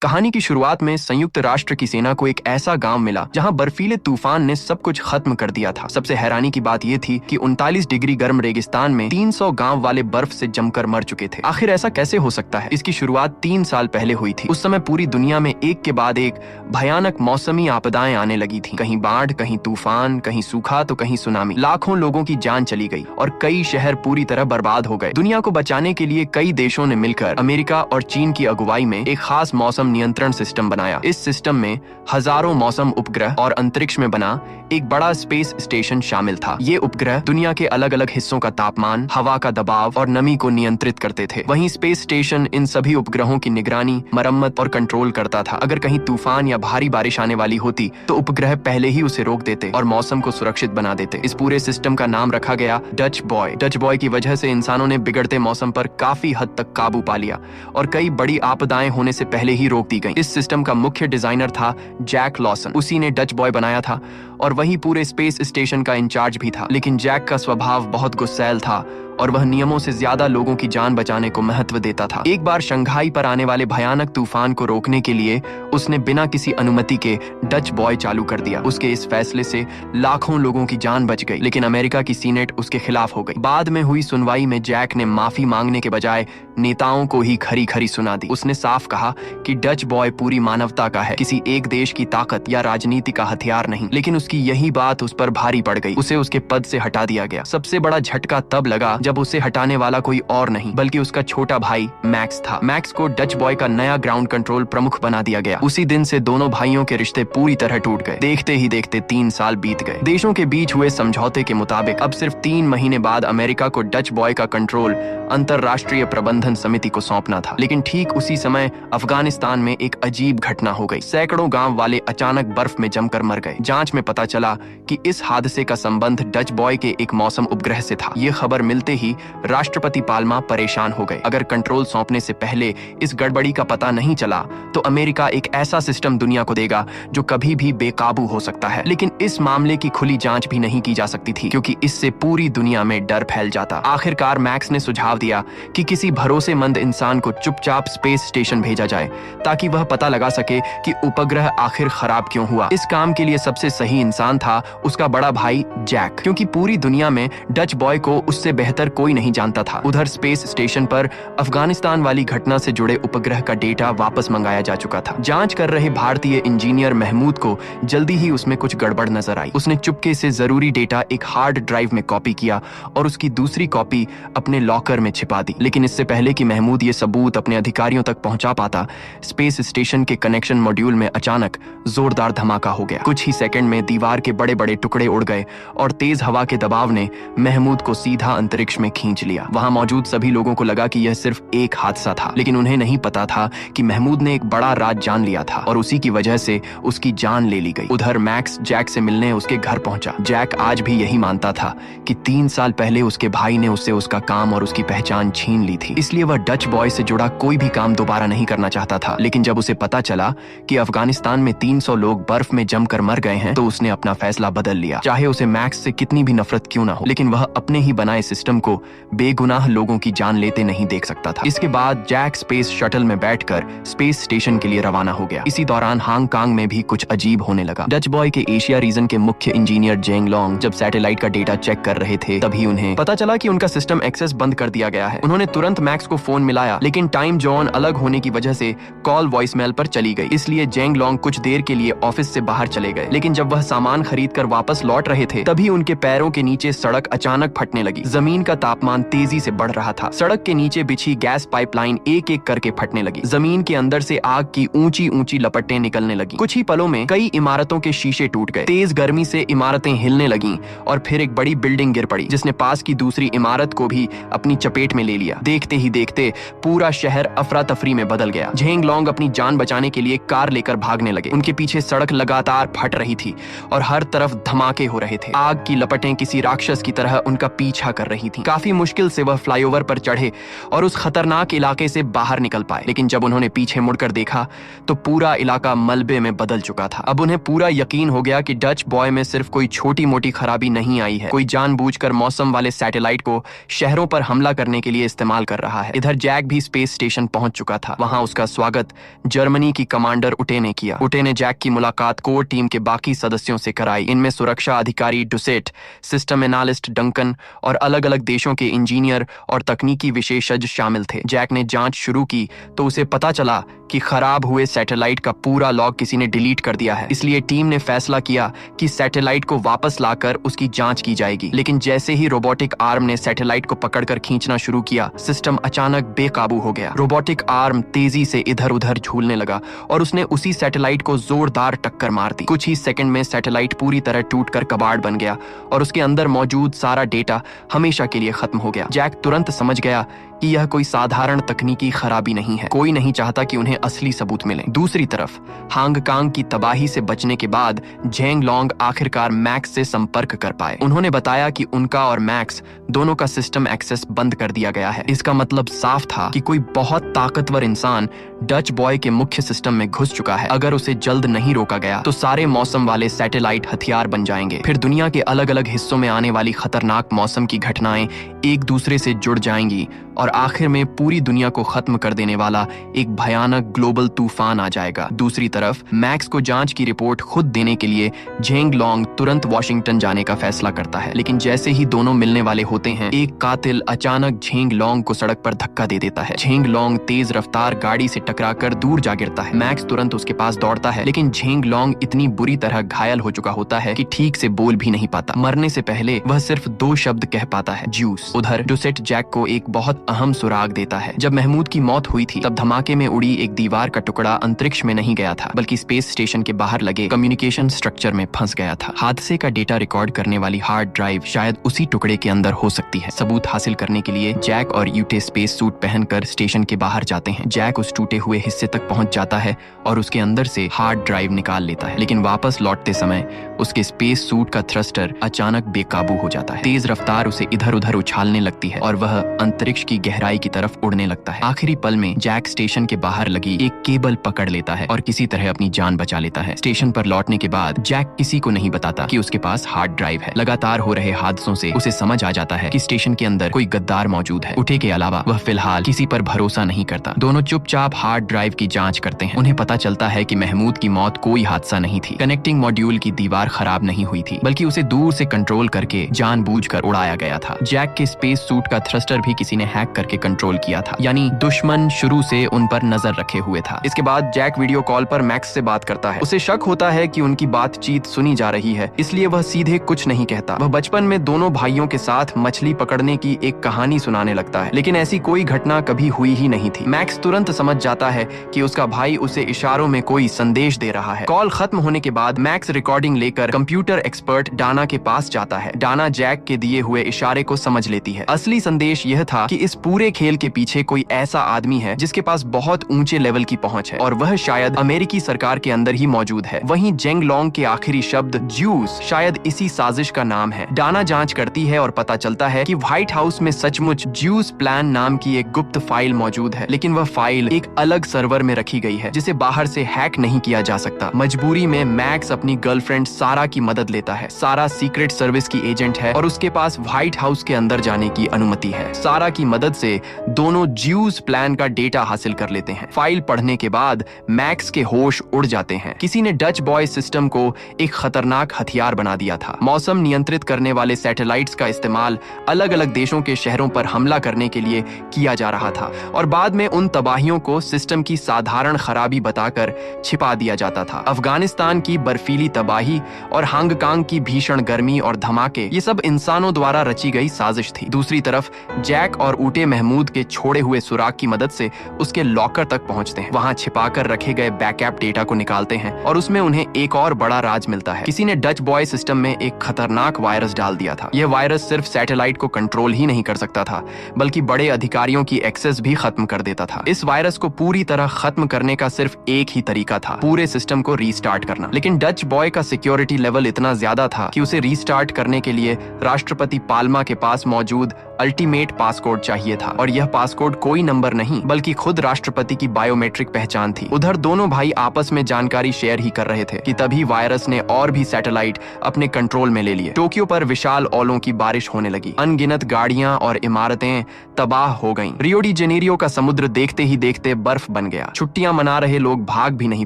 कहानी की शुरुआत में संयुक्त राष्ट्र की सेना को एक ऐसा गांव मिला जहां बर्फीले तूफान ने सब कुछ खत्म कर दिया था। सबसे हैरानी की बात यह थी कि 39 डिग्री गर्म रेगिस्तान में 300 गांव वाले बर्फ से जमकर मर चुके थे। आखिर ऐसा कैसे हो सकता है? इसकी शुरुआत 3 साल पहले हुई थी। उस समय पूरी दुनिया में एक के बाद एक भयानक मौसमी आपदाएं आने लगी थी। कहीं बाढ़, कहीं तूफान, कहीं सूखा तो कहीं सुनामी। लाखों लोगों की जान चली गई और कई शहर पूरी तरह बर्बाद हो गए। दुनिया को बचाने के लिए कई देशों ने मिलकर अमेरिका और चीन की अगुवाई में एक खास मौसम नियंत्रण सिस्टम बनाया। इस सिस्टम में हजारों मौसम उपग्रह और अंतरिक्ष में बना एक बड़ा स्पेस स्टेशन शामिल था। ये उपग्रह दुनिया के अलग अलग हिस्सों का तापमान, हवा का दबाव और नमी को नियंत्रित करते थे। वहीं स्पेस स्टेशन इन सभी उपग्रहों की निगरानी, मरम्मत और कंट्रोल करता था। अगर कहीं तूफान या भारी बारिश आने वाली होती तो उपग्रह पहले ही उसे रोक देते और मौसम को सुरक्षित बना देते। इस पूरे सिस्टम का नाम रखा गया डच बॉय। डच बॉय की वजह से इंसानों ने बिगड़ते मौसम पर काफी हद तक काबू पा लिया और कई बड़ी आपदाएं होने से पहले ही रोक दी गई। इस सिस्टम का मुख्य डिजाइनर था जैक लॉसन। उसी ने डच बॉय बनाया था और वही पूरे स्पेस स्टेशन का इंचार्ज भी था। लेकिन जैक का स्वभाव बहुत गुस्सैल था और वह नियमों से ज्यादा लोगों की जान बचाने को महत्व देता था। एक बार शंघाई पर आने वाले भयानक तूफान को रोकने के लिए उसने बिना किसी अनुमति के डच बॉय चालू कर दिया। उसके इस फैसले से लाखों लोगों की जान बच गई, लेकिन अमेरिका की सीनेट उसके खिलाफ हो गई। बाद में हुई सुनवाई में जैक ने माफी मांगने के बजाय नेताओं को ही खरी खरी सुना दी। उसने साफ कहा कि डच बॉय पूरी मानवता का है, किसी एक देश की ताकत या राजनीति का हथियार नहीं। लेकिन उसकी यही बात उस पर भारी पड़ गई। उसे उसके पद से हटा दिया गया। सबसे बड़ा झटका तब लगा जब उसे हटाने वाला कोई और नहीं बल्कि उसका छोटा भाई मैक्स था। मैक्स को डच बॉय का नया ग्राउंड कंट्रोल प्रमुख बना दिया गया। उसी दिन से दोनों भाइयों के रिश्ते पूरी तरह टूट गए। देखते ही देखते 3 साल बीत गए। देशों के बीच हुए समझौते के मुताबिक अब सिर्फ 3 महीने बाद अमेरिका को डच बॉय का कंट्रोल अंतरराष्ट्रीय प्रबंधन समिति को सौंपना था। लेकिन ठीक उसी समय अफगानिस्तान में एक अजीब घटना हो गई। सैकड़ों गांव वाले अचानक बर्फ में जमकर मर गए। जांच में पता चला कि इस हादसे का संबंध डच बॉय के एक मौसम उपग्रह से था। ये खबर मिलते ही राष्ट्रपति पाल्मा परेशान हो गए। अगर कंट्रोल सौंपने से पहले इस गड़बड़ी का पता नहीं चला तो अमेरिका एक ऐसा सिस्टम दुनिया को देगा जो कभी भी बेकाबू हो सकता है। लेकिन इस मामले की खुली जांच भी नहीं की जा सकती थी क्योंकि इससे पूरी दुनिया में डर फैल जाता। आखिरकार मैक्स ने सुझाव दिया कि किसी भरोसेमंद इंसान को चुपचाप स्पेस स्टेशन भेजा जाए ताकि वह पता लगा सके कि उपग्रह आखिर खराब क्यों हुआ। इस काम के लिए सबसे सही इंसान था उसका बड़ा भाई जैक, क्योंकि पूरी दुनिया में डच बॉय को उससे बेहतर कोई नहीं जानता था। उधर स्पेस स्टेशन पर अफगानिस्तान वाली घटना से जुड़े उपग्रह का डेटा वापस मंगाया जा चुका था। जांच कर रहे भारतीय इंजीनियर महमूद को जल्दी ही उसमें कुछ गड़बड़ नजर आई। उसने चुपके से जरूरी डेटा एक हार्ड ड्राइव में कॉपी किया और उसकी दूसरी कॉपी अपने लॉकर में छिपा दी। लेकिन इससे पहले कि महमूद ये सबूत अपने अधिकारियों तक पहुंचा पाता, स्पेस स्टेशन के कनेक्शन मॉड्यूल में अचानक जोरदार धमाका हो गया। कुछ ही सेकंड में दीवार के बड़े बड़े टुकड़े उड़ गए और तेज हवा के दबाव ने महमूद को सीधा अंतरिक्ष में खींच लिया। वहां मौजूद सभी लोगों को लगा कि यह सिर्फ एक हादसा था, लेकिन उन्हें नहीं पता था कि महमूद ने एक बड़ा राज जान लिया था और उसी की वजह से उसकी जान ले ली गई। उधर मैक्स जैक से मिलने उसके घर पहुंचा। जैक आज भी यही मानता था कि 3 साल पहले उसके भाई ने उससे उसका काम और उसकी पहचान छीन ली थी, इसलिए वह डच बॉय से जुड़ा कोई भी काम दोबारा नहीं करना चाहता था। लेकिन जब उसे पता चला कि अफगानिस्तान में 300 लोग बर्फ में जमकर मर गए हैं तो उसने अपना फैसला बदल लिया। चाहे उसे मैक्स से कितनी भी नफरत क्यों ना हो, लेकिन वह अपने ही बनाए सिस्टम को बेगुनाह लोगों की जान लेते नहीं देख सकता था। इसके बाद जैक स्पेस शटल में बैठकर स्पेस स्टेशन के लिए रवाना हो गया। इसी दौरान हांगकांग में भी कुछ अजीब होने लगा। डच बॉय के एशिया रीजन के मुख्य इंजीनियर जेंग लॉन्ग जब सैटेलाइट का डेटा चेक कर रहे थे तभी उन्हें पता चला कि उनका सिस्टम एक्सेस बंद कर दिया गया है। उन्होंने तुरंत मैक्स को फोन मिलाया, लेकिन टाइम जोन अलग होने की वजह से कॉल वॉइसमेल पर चली गई। इसलिए जेंग लॉन्ग कुछ देर के लिए ऑफिस से बाहर चले गए। लेकिन जब वह सामान खरीद कर वापस लौट रहे थे तभी उनके पैरों के नीचे सड़क अचानक फटने लगी। जमीन का तापमान तेजी से बढ़ रहा था। सड़क के नीचे बिछी गैस पाइपलाइन एक एक करके फटने लगी। जमीन के अंदर से आग की ऊंची ऊंची लपटें निकलने लगी। कुछ ही पलों में कई इमारतों के शीशे टूट गए। तेज गर्मी से इमारतें हिलने लगीं और फिर एक बड़ी बिल्डिंग गिर पड़ी जिसने पास की दूसरी इमारत को भी अपनी चपेट में ले लिया। देखते ही देखते पूरा शहर अफरा तफरी में बदल गया। झेंग लॉन्ग अपनी जान बचाने के लिए कार लेकर भागने लगे। उनके पीछे सड़क लगातार फट रही थी और हर तरफ धमाके हो रहे थे। आग की लपटें किसी राक्षस की तरह उनका पीछा कर रही थी। काफी मुश्किल से वह फ्लाईओवर पर चढ़े और उस खतरनाक इलाके से बाहर निकल पाए, लेकिन जब उन्होंने पीछे मुड़कर देखा तो पूरा इलाका मलबे में बदल चुका था। अब उन्हें पूरा यकीन हो गया कि डच बॉय में सिर्फ कोई छोटी मोटी खराबी नहीं आई है, कोई जानबूझकर मौसम वाले सैटेलाइट को शहरों पर हमला करने के लिए इस्तेमाल कर रहा है। इधर जैक भी स्पेस स्टेशन पहुंच चुका था। वहां उसका स्वागत जर्मनी की कमांडर उटे ने किया। उटे ने जैक की मुलाकात कोर टीम के बाकी सदस्यों से कराई। इनमें सुरक्षा अधिकारी डुसेट, सिस्टम एनालिस्ट डंकन और अलग अलग देशों के इंजीनियर और तकनीकी विशेषज्ञ शामिल थे। जैक ने जांच शुरू की तो उसे पता चला कि खराब हुए सैटेलाइट का पूरा लॉग किसी ने डिलीट कर दिया है। इसलिए टीम ने फैसला किया कि सैटेलाइट को वापस लाकर उसकी जांच की जाएगी। लेकिन जैसे ही रोबोटिक आर्म ने सैटेलाइट को पकड़कर खींचना शुरू किया, सिस्टम अचानक बेकाबू हो गया। रोबोटिक आर्म तेजी से इधर उधर झूलने लगा और उसने उसी सैटेलाइट को जोरदार टक्कर मार दी। कुछ ही सेकंड में सैटेलाइट पूरी तरह टूटकर कबाड़ बन गया और उसके अंदर मौजूद सारा डेटा हमेशा के लिए खत्म हो गया। जैक तुरंत समझ गया कि यह कोई साधारण तकनीकी खराबी नहीं है। कोई नहीं चाहता कि उन्हें असली सबूत मिले। दूसरी तरफ हांगकांग की तबाही से बचने के बाद जेंग लॉन्ग आखिरकार मैक्स से संपर्क कर पाए। उन्होंने बताया कि उनका और मैक्स दोनों का सिस्टम एक्सेस बंद कर दिया गया है। इसका मतलब साफ था कि कोई बहुत ताकतवर इंसान डच बॉय के मुख्य सिस्टम में घुस चुका है। अगर उसे जल्द नहीं रोका गया तो सारे मौसम वाले सैटेलाइट हथियार बन जाएंगे। फिर दुनिया के अलग अलग हिस्सों में आने वाली खतरनाक मौसम की घटनाएं एक दूसरे से जुड़ जाएंगी और आखिर में पूरी दुनिया को खत्म कर देने वाला एक भयानक ग्लोबल तूफान आ जाएगा। दूसरी तरफ मैक्स को जांच की रिपोर्ट खुद देने के लिए जेंग लॉन्ग तुरंत वॉशिंगटन जाने का फैसला करता है। लेकिन जैसे ही दोनों मिलने वाले होते हैं, एक कातिल अचानक जेंग लॉन्ग को सड़क पर धक्का दे देता है। जेंग लॉन्ग तेज रफ्तार गाड़ी से टकराकर दूर जा गिरता है। मैक्स तुरंत उसके पास दौड़ता है, लेकिन जेंग लॉन्ग इतनी बुरी तरह घायल हो चुका होता है कि ठीक से बोल भी नहीं पाता। मरने से पहले वह सिर्फ 2 शब्द कह पाता है, ज्यूस। उधर डुसेट जैक को एक बहुत अहम सुराग देता है। जब महमूद की मौत हुई थी तब धमाके में उड़ी एक दीवार का टुकड़ा अंतरिक्ष में नहीं गया था, बल्कि स्पेस स्टेशन के बाहर लगे कम्युनिकेशन स्ट्रक्चर में फंस गया था। हादसे का डेटा रिकॉर्ड करने वाली हार्ड ड्राइव शायद उसी टुकड़े के अंदर हो सकती है। सबूत हासिल करने के लिए जैक और यूटे स्पेस सूट पहनकर स्टेशन के बाहर जाते हैं। जैक उस टूटे हुए हिस्से तक पहुंच जाता है और उसके अंदर से हार्ड ड्राइव निकाल लेता है, लेकिन वापस लौटते समय उसके स्पेस सूट का थ्रस्टर अचानक बेकाबू हो जाता है। तेज रफ्तार उसे इधर उधर उछालने लगती है और वह अंतरिक्ष की गहराई की तरफ उड़ने लगता है। आखिरी पल में जैक स्टेशन के बाहर लगी एक केबल पकड़ लेता है और किसी तरह अपनी जान बचा लेता है। स्टेशन पर लौटने के बाद जैक किसी को नहीं बताता कि उसके पास हार्ड ड्राइव है। लगातार हो रहे हादसों से उसे समझ आ जाता है कि स्टेशन के अंदर कोई गद्दार मौजूद है। उठे के अलावा वह फिलहाल किसी पर भरोसा नहीं करता। दोनों चुपचाप हार्ड ड्राइव की जांच करते हैं। उन्हें पता चलता है कि महमूद की मौत कोई हादसा नहीं थी। कनेक्टिंग मॉड्यूल की दीवार खराब नहीं हुई थी, बल्कि उसे दूर से कंट्रोल करके जानबूझकर उड़ाया गया था। जैक के स्पेस सूट का थ्रस्टर भी किसी ने हैक करके कंट्रोल किया था, यानी दुश्मन शुरू से उन पर नजर रखे हुए था। इसके बाद जैक वीडियो कॉल पर मैक्स से बात करता है। उसे शक होता है कि उनकी बातचीत सुनी जा रही है, इसलिए वह सीधे कुछ नहीं कहता। वह बचपन में दोनों भाइयों के साथ मछली पकड़ने की एक कहानी सुनाने लगता है, लेकिन ऐसी कोई घटना कभी हुई ही नहीं थी। मैक्स तुरंत समझ जाता है कि उसका भाई उसे इशारों में कोई संदेश दे रहा है। कॉल खत्म होने के बाद मैक्स रिकॉर्डिंग लेकर कंप्यूटर एक्सपर्ट डाना के पास जाता है। डाना जैक के दिए हुए इशारे को समझ लेती है। असली संदेश यह था कि इस पूरे खेल के पीछे कोई ऐसा आदमी है जिसके पास बहुत ऊंचे लेवल की पहुंच है और वह शायद अमेरिकी सरकार के अंदर ही मौजूद है। वहीं जेंग लॉन्ग के आखिरी शब्द ज्यूस शायद इसी साजिश का नाम है। डाना जांच करती है और पता चलता है कि व्हाइट हाउस में सचमुच ज्यूस प्लान नाम की एक गुप्त फाइल मौजूद है, लेकिन वह फाइल एक अलग सर्वर में रखी गई है जिसे बाहर से हैक नहीं किया जा सकता। मजबूरी में मैक्स अपनी गर्लफ्रेंड सारा की मदद लेता है। सारा सीक्रेट सर्विस की एजेंट है और उसके पास व्हाइट हाउस के अंदर जाने की अनुमति है। सारा की मदद से दोनों ज्यूस प्लान का डेटा हासिल कर लेते हैं। फाइल पढ़ने के बाद मैक्स के होश उड़ जाते हैं। किसी ने डच बॉय सिस्टम को एक खतरनाक हथियार बना दिया था। मौसम नियंत्रित करने वाले सैटेलाइट्स का इस्तेमाल अलग अलग देशों के शहरों पर हमला करने के लिए किया जा रहा था और बाद में उन तबाहियों को सिस्टम की साधारण खराबी बताकर छिपा दिया जाता था। अफगानिस्तान की बर्फीली तबाही और हांगकांग की भीषण गर्मी और धमाके, ये सब इंसानों द्वारा रची गई साजिश थी। दूसरी तरफ जैक और ऊटे मियाँ महमूद के छोड़े हुए सुराग की मदद से उसके लॉकर तक पहुंचते हैं। वहां छिपाकर रखे गए बैकअप डेटा को निकालते हैं और उसमें उन्हें एक और बड़ा राज मिलता है। किसी ने डच बॉय सिस्टम में एक खतरनाक वायरस डाल दिया था। यह वायरस सिर्फ सैटेलाइट को कंट्रोल ही नहीं कर सकता था, बल्कि बड़े अधिकारियों की एक्सेस भी खत्म कर देता था। इस वायरस को पूरी तरह खत्म करने का सिर्फ एक ही तरीका था, पूरे सिस्टम को रीस्टार्ट करना। लेकिन डच बॉय का सिक्योरिटी लेवल इतना ज्यादा था कि उसे रीस्टार्ट करने के लिए राष्ट्रपति पाल्मा के पास मौजूद अल्टीमेट पासकोड चाहिए था, और यह पासकोड कोई नंबर नहीं बल्कि खुद राष्ट्रपति की बायोमेट्रिक पहचान थी। उधर दोनों भाई आपस में जानकारी शेयर ही कर रहे थे कि तभी वायरस ने और भी सैटेलाइट अपने कंट्रोल में ले लिए। टोक्यो पर विशाल ओलों की बारिश होने लगी। अनगिनत गाड़ियां और इमारतें तबाह हो गईं। रियो डी जेनेरियो का समुद्र देखते ही देखते बर्फ बन गया। छुट्टियां मना रहे लोग भाग भी नहीं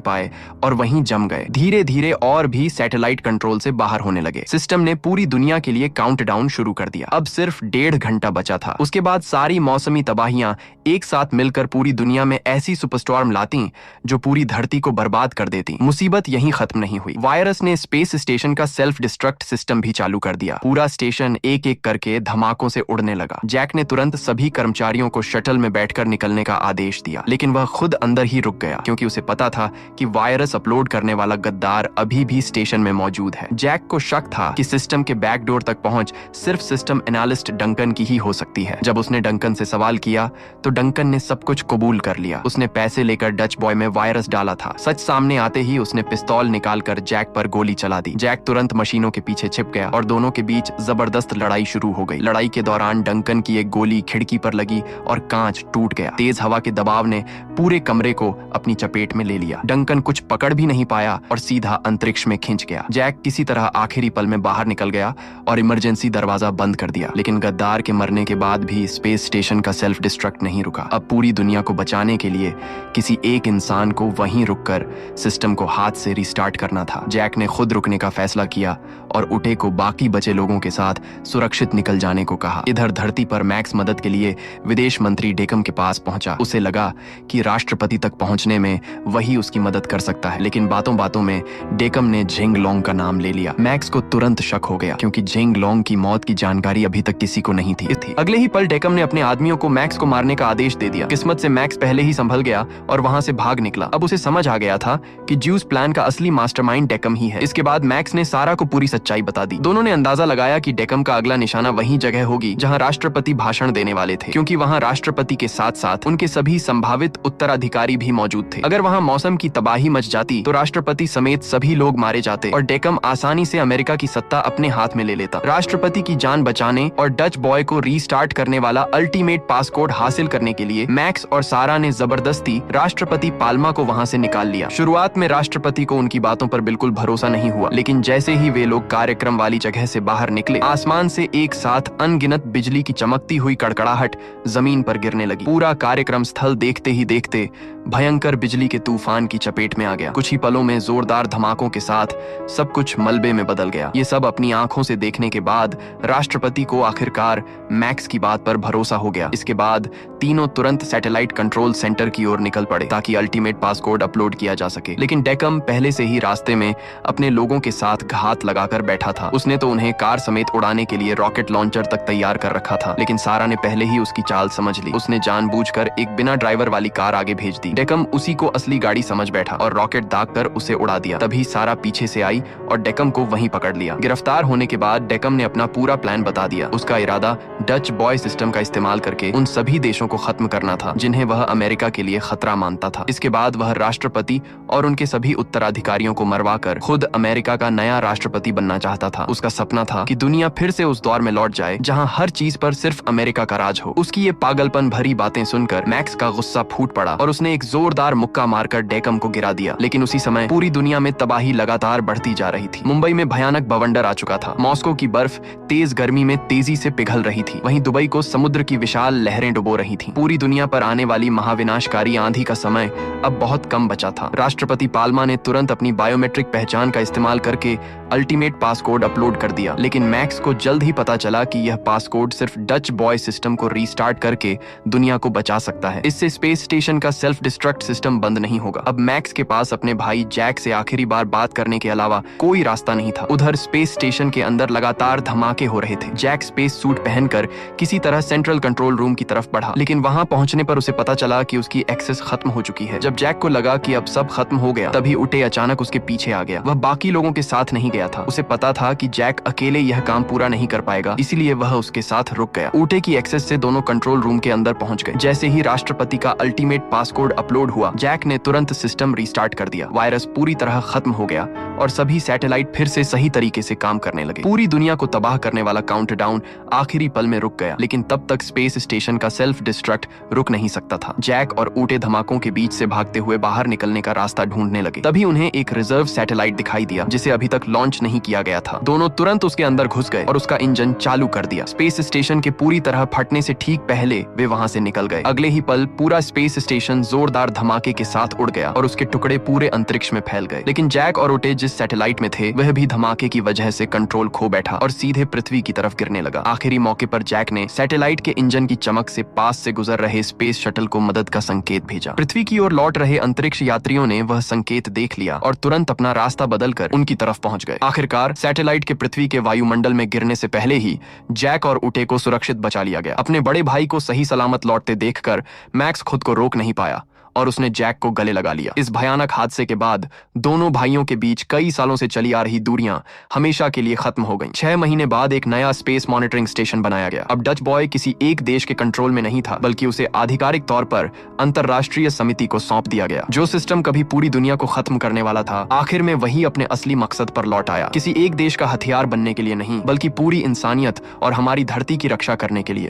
पाए और वहीं जम गए। धीरे धीरे और भी सैटेलाइट कंट्रोल से बाहर होने लगे। सिस्टम ने पूरी दुनिया के लिए काउंटडाउन शुरू कर दिया। अब सिर्फ 1.5 घंटा बचा था। उसके बाद सारी मौसमी तबाहियां एक साथ मिलकर पूरी दुनिया में ऐसी सुपरस्टॉर्म लाती जो पूरी धरती को बर्बाद कर देती। मुसीबत यहीं खत्म नहीं हुई। वायरस ने स्पेस स्टेशन का सेल्फ डिस्ट्रक्ट सिस्टम भी चालू कर दिया। पूरा स्टेशन एक एक करके धमाकों से उड़ने लगा। जैक ने तुरंत सभी कर्मचारियों को शटल में बैठकर निकलने का आदेश दिया, लेकिन वह खुद अंदर ही रुक गया क्योंकि उसे पता था कि वायरस अपलोड करने वाला गद्दार अभी भी स्टेशन में मौजूद है। जैक को शक था कि सिस्टम के बैकडोर तक पहुंच सिर्फ सिस्टम एनालिस्ट डंकन की ही हो सकती है। जब उसने डंकन से सवाल किया तो डंकन ने सब कुछ कबूल कर लिया। उसने पैसे लेकर डच बॉय में वायरस डाला था। सच सामने आते ही उसने पिस्तौल निकालकर जैक पर गोली चला दी। जैक तुरंत मशीनों के पीछे छिप गया और दोनों के बीच जबरदस्त लड़ाई शुरू हो गई। लड़ाई के दौरान डंकन की एक गोली खिड़की पर लगी और कांच टूट गया। तेज हवा के दबाव ने पूरे कमरे को अपनी चपेट में ले लिया। डंकन कुछ पकड़ भी नहीं पाया और सीधा अंतरिक्ष में खिंच गया। जैक किसी तरह आखिरी पल में बाहर निकल गया और इमरजेंसी दरवाजा बंद कर दिया। लेकिन गद्दार के मरने के बाद भी स्पेस स्टेशन का सेल्फ डिस्ट्रक्ट नहीं रुका। अब पूरी दुनिया को बचाने के लिए किसी एक इंसान को वहीं रुककर सिस्टम को हाथ से रिस्टार्ट करना था। जैक ने खुद रुकने का फैसला किया और उटे को बाकी बचे लोगों के साथ सुरक्षित निकल जाने को कहा। इधर धरती पर मैक्स मदद के लिए विदेश मंत्री डेकम के पास पहुंचा। उसे लगा कि राष्ट्रपति तक पहुंचने में वही उसकी मदद कर सकता है, लेकिन बातों बातों में डेकम ने झेंग लोंग का नाम ले लिया। मैक्स को तुरंत शक हो गया क्योंकि झेंग लोंग की मौत की जानकारी अभी तक किसी को नहीं थी। अगले ही पल डेकम ने अपने आदमियों को मैक्स को मारने का आदेश दे दिया। किस्मत से मैक्स पहले ही संभल गया और वहां से भाग निकला। अब उसे समझ आ गया था कि ज्यूस प्लान का असली मास्टरमाइंड डेकम ही है। इसके बाद मैक्स ने सारा को पूरी सच्चाई बता दी। दोनों ने अंदाजा लगाया कि डेकम का अगला निशाना वही जगह होगी जहां राष्ट्रपति भाषण देने वाले थे, क्योंकि वहां राष्ट्रपति के साथ साथ उनके सभी संभावित उत्तराधिकारी भी मौजूद थे। अगर वहां मौसम की तबाही मच जाती तो राष्ट्रपति समेत सभी लोग मारे जाते और डेकम आसानी से अमेरिका की सत्ता अपने हाथ में ले लेता। राष्ट्रपति की जान बचाने और डच बॉय को रीस्टार्ट करने वाला अल्टीमेट पासकोड हासिल करने के लिए मैक्स और सारा ने जबरदस्ती राष्ट्रपति पाल्मा को वहां से निकाल लिया। शुरुआत में राष्ट्रपति को उनकी बातों पर बिल्कुल भरोसा नहीं हुआ, लेकिन जैसे ही वे लोग कार्यक्रम वाली जगह से बाहर निकले, आसमान से एक साथ अनगिनत बिजली की चमकती हुई कड़कड़ाहट जमीन पर गिरने लगी। पूरा कार्यक्रम स्थल देखते ही देखते भयंकर बिजली के तूफान की चपेट में आ गया। कुछ ही पलों में जोरदार धमाकों के साथ सब कुछ मलबे में बदल गया। ये सब अपनी आंखों से देखने के बाद राष्ट्रपति को आखिरकार मैक्स की बात पर भरोसा हो गया। इसके बाद तीनों तुरंत सैटेलाइट कंट्रोल सेंटर की ओर निकल पड़े ताकि अल्टीमेट पासकोड अपलोड किया जा सके। लेकिन डेकम पहले से ही रास्ते में अपने लोगों के साथ घात लगाकर बैठा था। उसने तो उन्हें कार समेत उड़ाने के लिए रॉकेट लॉन्चर तक तैयार कर रखा था, लेकिन सारा ने पहले ही उसकी चाल समझ ली। उसने जानबूझकर एक बिना ड्राइवर वाली कार आगे भेज दी। डेकम उसी को असली गाड़ी समझ बैठा और रॉकेट दागकर उसे उड़ा दिया। तभी सारा पीछे से आई और डेकम को वहीं पकड़ लिया। गिरफ्तार होने के बाद डेकम ने अपना पूरा प्लान बता दिया। उसका इरादा डच बॉय सिस्टम का इस्तेमाल करके उन सभी देशों को खत्म करना था जिन्हें वह अमेरिका के लिए खतरा मानता था। इसके बाद वह राष्ट्रपति और उनके सभी उत्तराधिकारियों को मरवाकर खुद अमेरिका का नया राष्ट्रपति बनना चाहता था। उसका सपना था कि दुनिया फिर से उस दौर में लौट जाए जहां हर चीज पर सिर्फ अमेरिका का राज हो। उसकी ये पागलपन भरी बातें सुनकर मैक्स का गुस्सा फूट पड़ा और उसने एक जोरदार मुक्का मारकर डेकम को गिरा दिया। लेकिन उसी समय पूरी दुनिया में तबाही लगातार बढ़ती जा रही थी। मुंबई में भयानक बवंडर आ चुका था। मॉस्को की बर्फ तेज गर्मी में तेजी से पिघल रही थी। वहीं दुबई को समुद्र की विशाल लहरें डुबो रही थीं। पूरी दुनिया पर आने वाली महाविनाशकारी आंधी का समय अब बहुत कम बचा था। राष्ट्रपति पाल्मा ने तुरंत अपनी बायोमेट्रिक पहचान का इस्तेमाल करके अल्टीमेट पासकोड अपलोड कर दिया। लेकिन मैक्स को जल्द ही पता चला कि यह पासकोड सिर्फ डच बॉय सिस्टम को रीस्टार्ट करके दुनिया को बचा सकता है। इससे स्पेस स्टेशन का सेल्फ डिस्ट्रक्ट सिस्टम बंद नहीं होगा। अब मैक्स के पास अपने भाई जैक से आखिरी बार बात करने के अलावा कोई रास्ता नहीं था। उधर स्पेस स्टेशन के अंदर लगातार धमाके हो रहे थे। जैक स्पेस सूट पहनकर किसी तरह सेंट्रल कंट्रोल रूम की तरफ बढ़ा, लेकिन वहां पहुंचने पर उसे पता चला कि उसकी एक्सेस खत्म हो चुकी है। जब जैक को लगा कि अब सब खत्म हो गया, तभी उटे अचानक उसके पीछे आ गया। वह बाकी लोगों के साथ नहीं गया था। उसे पता था कि जैक अकेले यह काम पूरा नहीं कर पाएगा, इसीलिए वह उसके साथ रुक गया। उटे की एक्सेस से दोनों कंट्रोल रूम के अंदर पहुंच गए। जैसे ही राष्ट्रपति का अल्टीमेट पासकोड अपलोड हुआ, जैक ने तुरंत सिस्टम रीस्टार्ट कर दिया। वायरस पूरी तरह खत्म हो गया और सभी सैटेलाइट फिर से सही तरीके से काम करने लगे। पूरी दुनिया को तबाह करने वाला काउंटडाउन आखिरी पल में रुक गया, लेकिन तब तक स्पेस स्टेशन का सेल्फ डिस्ट्रक्ट रुक नहीं सकता था। जैक और ऊटे धमाकों के बीच से भागते हुए बाहर निकलने का रास्ता ढूंढने लगे। तभी उन्हें एक रिजर्व सैटेलाइट दिखाई दिया, जिसे अभी तक लॉन्च नहीं किया गया था। दोनों तुरंत उसके अंदर घुस गए और उसका इंजन चालू कर दिया। स्पेस स्टेशन के पूरी तरह फटने से ठीक पहले वे वहां से निकल गए। अगले ही पल पूरा स्पेस स्टेशन जोरदार धमाके के साथ उड़ गया और उसके टुकड़े पूरे अंतरिक्ष में फैल गए। लेकिन जैक और ऊटे जिस सैटेलाइट में थे, वह भी धमाके की वजह से कंट्रोल खो बैठा और सीधे पृथ्वी की तरफ गिरने लगा। आखिरी मौके पर जैक ने सैटेलाइट के इंजन की चमक से पास से गुजर रहे स्पेस शटल को मदद का संकेत भेजा। पृथ्वी की ओर लौट रहे अंतरिक्ष यात्रियों ने वह संकेत देख लिया और तुरंत अपना रास्ता बदलकर उनकी तरफ पहुंच गए। आखिरकार सैटेलाइट के पृथ्वी के वायुमंडल में गिरने से पहले ही जैक और ऊटे को सुरक्षित बचा लिया गया। अपने बड़े भाई को सही सलामत लौटते देखकर मैक्स खुद को रोक नहीं पाया और उसने जैक को गले लगा लिया। इस भयानक हादसे के बाद दोनों भाइयों के बीच कई सालों से चली आ रही दूरियां हमेशा के लिए खत्म हो गईं। 6 महीने बाद एक नया स्पेस मॉनिटरिंग स्टेशन बनाया गया। अब डच बॉय किसी एक देश के कंट्रोल में नहीं था, बल्कि उसे आधिकारिक तौर पर अंतरराष्ट्रीय समिति को सौंप दिया गया। जो सिस्टम कभी पूरी दुनिया को खत्म करने वाला था, आखिर में वही अपने असली मकसद पर लौट आया। किसी एक देश का हथियार बनने के लिए नहीं, बल्कि पूरी इंसानियत और हमारी धरती की रक्षा करने के लिए।